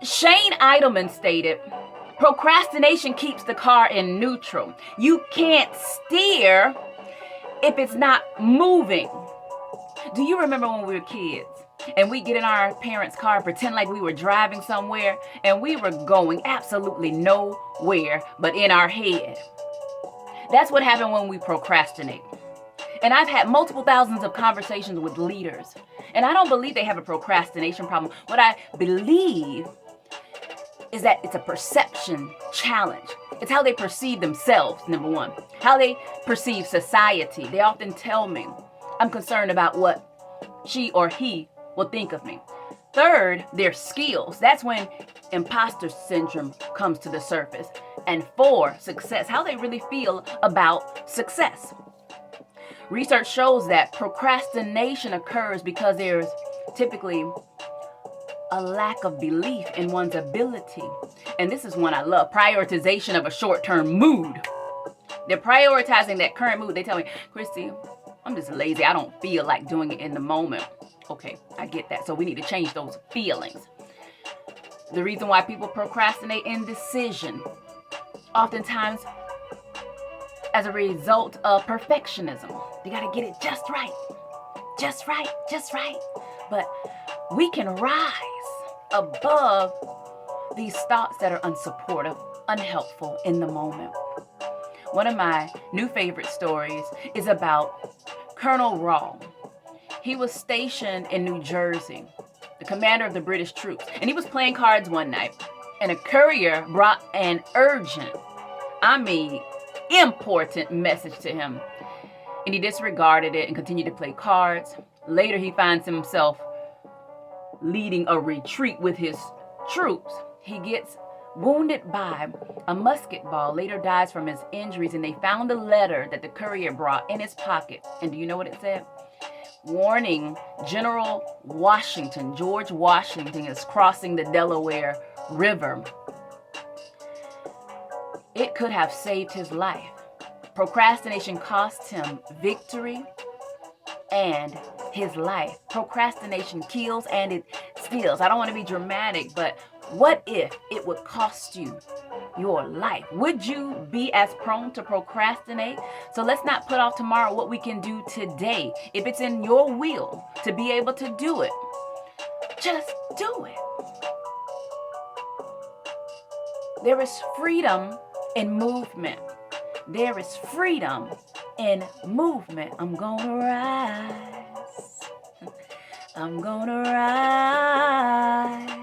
Shane Idleman stated, procrastination keeps the car in neutral. You can't steer if it's not moving. Do you remember when we were kids and we get in our parents' car, pretend like we were driving somewhere, and we were going absolutely nowhere but in our head? That's what happened when we procrastinate. And I've had multiple thousands of conversations with leaders, and I don't believe they have a procrastination problem. What I believe is that it's a perception challenge. It's how they perceive themselves, number one. How they perceive society. They often tell me, I'm concerned about what she or he will think of me. Third, their skills. That's when imposter syndrome comes to the surface. And four, success. How they really feel about success. Research shows that procrastination occurs because there's typically a lack of belief in one's ability. And this is one I love, prioritization of a short-term mood. They're prioritizing that current mood. They tell me, Christy, I'm just lazy. I don't feel like doing it in the moment. Okay, I get that. So we need to change those feelings. The reason why people procrastinate indecision, oftentimes as a result of perfectionism. You got to get it just right. Just right. Just right. But we can rise above these thoughts that are unsupportive, unhelpful in the moment. One of my new favorite stories is about Colonel Raw. He was stationed in New Jersey, the commander of the British troops, and he was playing cards one night, and a courier brought an urgent, important message to him, and he disregarded it and continued to play cards. Later, he finds himself leading a retreat with his troops. He gets wounded by a musket ball, later dies from his injuries, and they found a letter that the courier brought in his pocket. And do you know what it said? Warning, General Washington, George Washington is crossing the Delaware River. It could have saved his life. Procrastination cost him victory and his life. Procrastination kills and it steals. I don't want to be dramatic, but what if it would cost you your life? Would you be as prone to procrastinate? So let's not put off tomorrow what we can do today. If it's in your will to be able to do it, just do it. There is freedom in movement. There is freedom in movement. I'm gonna rise. I'm gonna rise.